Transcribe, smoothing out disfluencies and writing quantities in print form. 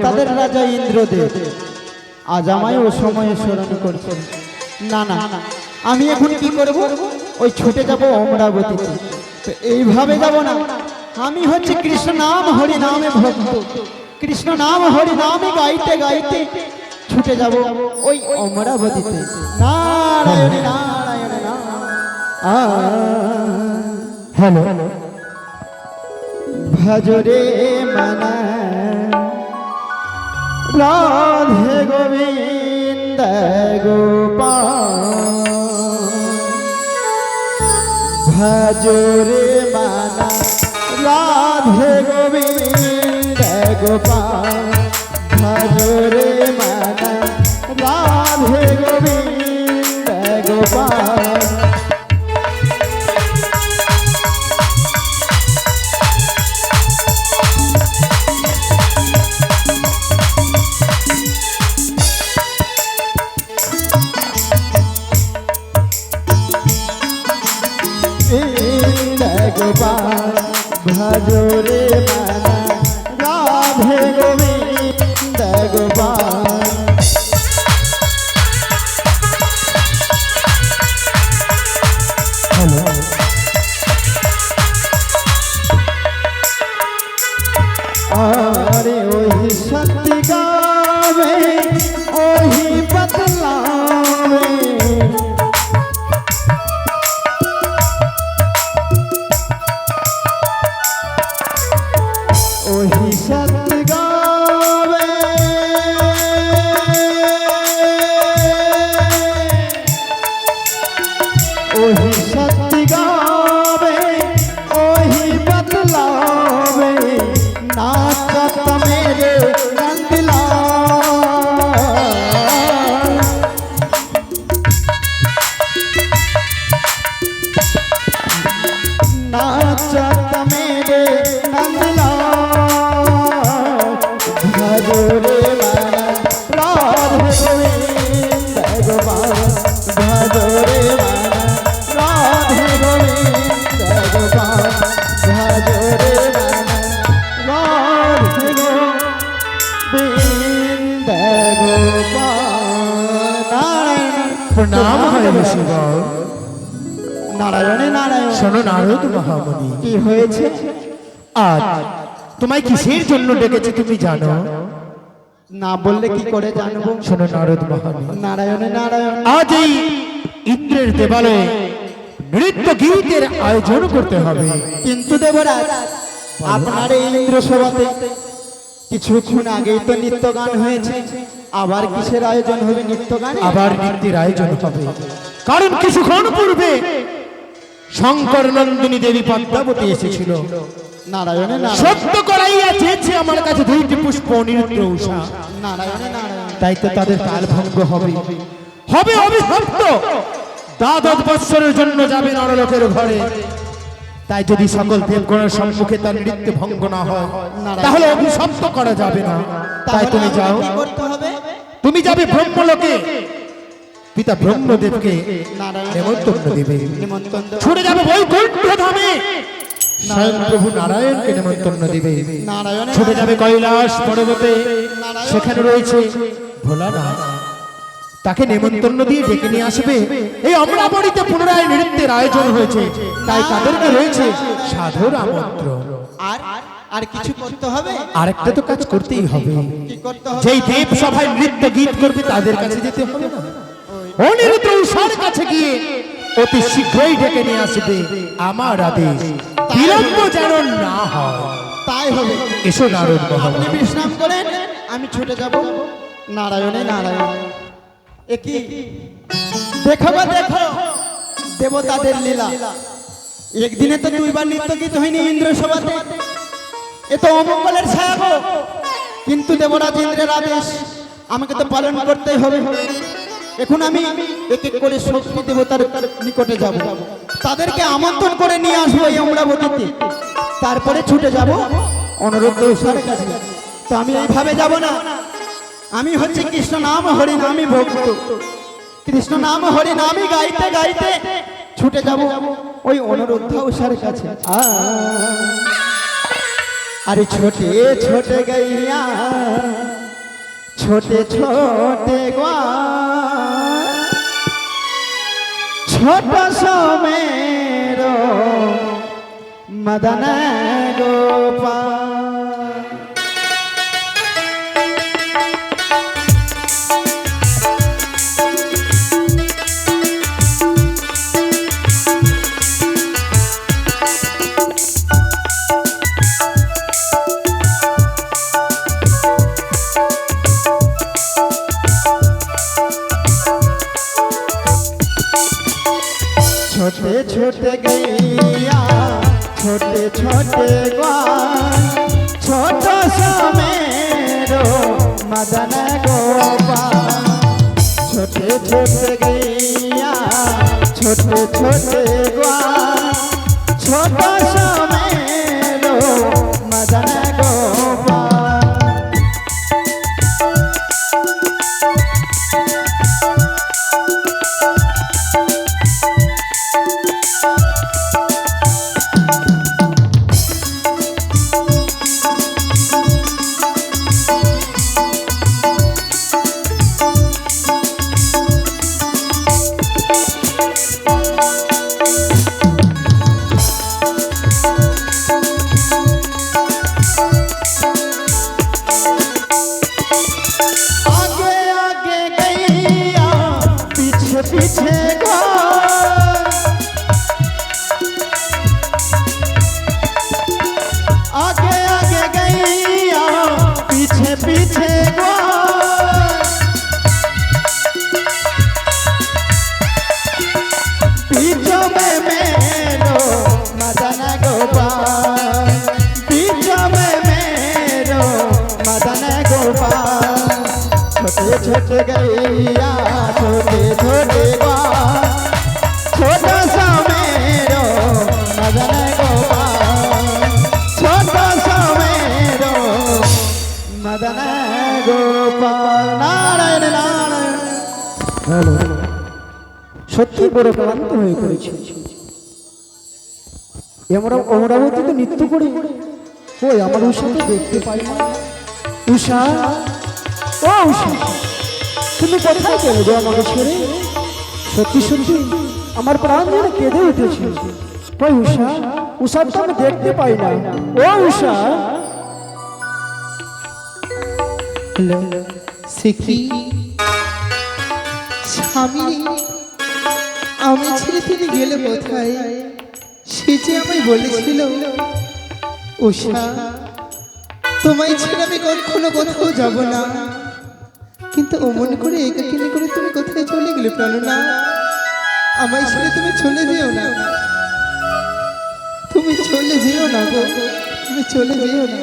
তাদের রাজা ইন্দ্রদেব আজ আমায় ও সময়ে স্মরণ করছে। না না, আমি এখন কি করব? ওই ছুটে যাব অমরাবতীতে। তো এইভাবে যাব না, আমি হচ্ছে কৃষ্ণ নাম হরি নামে ভক্ত। কৃষ্ণ নাম হরি নামে গাইতে গাইতে ছুটে যাব ওই অমরাবতীতে। নারায়ণ নারায়ণ হ্যালো ভজরে মনা রাধে গোবিন্দ গোপাল ভজরে মানা রাধে গোবিন্দ গোপাল ভজরে মানা রাধে গোবিন্দ গোপাল। গোপাল ভজরে মানা রাধে গোবিন্দ গোপাল। আরে ওহি সত্যি গাবে ওহি বদলাবে ওহি সত্য গাবে ওহি সত্য গাবে ওহি বদলাবে নাচত মেরে নন্দলা नाचत मेरे नंदला भजरे माना राधे गोविंद गोपाल भजरे माना राधे गोविंद गोपाल भजरे माना राधे गोविंद गोपाल। प्रणाम है शिवा। নারায়ণে নারায়ণ। শোনো নারদ মহামুনি, কি হয়েছে? আজ তোমায় কিসের জন্য ডেকেছি তুমি জানো? না বললে কি করে জানবো? শোনো নারদ মহামুনি, নারায়ণে নারায়ণ। আজ এই ইন্দ্রের দেবালয়ে নৃত্য গীতের আয়োজন করতে হবে। কিন্তু দেবরাজ, আপনার এই ইন্দ্র সভাতে কিছুক্ষণ আগেই তো নৃত্য গান হয়েছে, আবার কিসের আয়োজন হবে? নৃত্য গান আবার নৃত্যের আয়োজন হবে, কারণ কিছুক্ষণ পূর্বে শঙ্কর নন্দিনী দেবী পদ্মাবতী এসেছিল। নারায়ণে নারায়ণ। সত্য করাইয়া চেয়েছে আমার কাছে দুইটি পুষ্প নিরুদ্র উষা। নারায়ণে নারায়ণ। তাই তো তাদের কাল ভঙ্গ হবে, হবে অভিশপ্ত। দ্বাদশ বৎসরের জন্য যাবে নরলোকের ঘরে। তাই যদি সকল দেবগণের সম্মুখে তার নৃত্য ভঙ্গ না হয়, তাহলে অভিশপ্ত করা যাবে না। তাই তুমি যাও, কি করতে হবে? তুমি যাবে ব্রহ্মলোকে, পিতা ব্রহ্মদেবকে নেমন্তন্ন দেবে। ছুটে যাবে বৈকুণ্ঠ ধামে, স্বয়ং প্রভু নারায়ণকে নেমন্তন্ন দেবে। নারায়ণে ছুটে যাবে কৈলাস পর্বতে, সেখানে রয়েছে ভোলানাথ, তাকে নেমন্তন্ন দিয়ে ডেকে নিয়ে আসবে। এই অমরাবতীতে পুনরায় নৃত্যের আয়োজন হয়েছে, তাই তাদেরকে রয়েছে সাধুর আমন্ত্রণ। আর আর কিছু করতে হবে? আরেকটা তো কাজ করতেই হবে, কি করতে হবে? যেই দেব সভায় নৃত্য গীত করবে তাদের কাছে যেতে হবে না, অনিরুদ্ধ উষার কাছে গিয়ে অতি শীঘ্রই ডেকে নিয়ে আসবে। আমার আদেশ বিলম্ব যেন না হয়। তাই হবে। এসো নারদ মহামুনি। আপনি বিশ্রাম করেন, আমি ছুটে যাব। নারায়ণে নারায়ণ। একই দেখো বা দেখো দেবতাদের লীলা। একদিনে তো দুইবার নৃত্য গীত হয়নি ইন্দ্র সভাতে, এ তো অমঙ্গলের ছায়া গো। কিন্তু দেবরাজ ইন্দ্রের আদেশ আমাকে তো পালন করতেই হবে। এখন আমি এক এক করে শক্তি দেবতার নিকটে যাব, তাদেরকে আমন্ত্রণ করে নিয়ে আসবো এই অমরাবতীতে। তারপরে ছুটে যাব অনুরুদ্ধ উষার কাছে। তো আমি এইভাবে যাব না, আমি হচ্ছে কৃষ্ণ নাম হরি নামে ভক্ত। কৃষ্ণ নাম হরি নামে গাইতে গাইতে ছুটে যাব ওই অনুরুদ্ধ উষার কাছে। আরে ছোটে ছোটে গাইয়া छोटे छोटे ग्वाल छोटा सो मेरो मदन गोपाल। छोटे छोटे गैया छोटे छोटे ग्वाल छोटा सा मेरो मदन गोपाल। छोटे छोटे गैया छोटे छोटे ग्वाल छोटा सा मेरो मदन गोपाल। पीछे आगे आगे गैया पीछे पीछे बीचों में मेरो मदन गोपाल। बीचों में मेरो मदन गोपाल। छोटे छोटे गैया छोटे छोटे ग्वाल छोटा सा मेरो मदन गोपाल। छोटा सा मेरो मदन गोपाल। नारायण नारायण। সত্যি বড় ক্লান্ত হয়ে পড়েছি। অমরাবতীতে নৃত্য করি, ওই আমার উষাকে দেখতে পাই না। উষা, ও উষা, তুমি কোথায় গেলে গো আমাকে ছেড়ে? সত্যি সত্যি আমার প্রাণ যেন কেঁদে উঠেছে। ওই উষা, উষাকে তো আমি দেখতে পাই না। ও উষা, সিকি স্বামী, আমি ছেড়ে তিনি গেলে কোথায়? সে যে আমায় বলেছিল, উষা তোমায় ছেড়ে আমি কখনো কোথাও যাব না। কিন্তু অমন করে একাকিনী করে তুমি কোথায় চলে গেলে প্রাণনা? আমায় ছেড়ে তুমি চলে যেও না, তুমি চলে যেও না গো, তুমি চলে যেও না।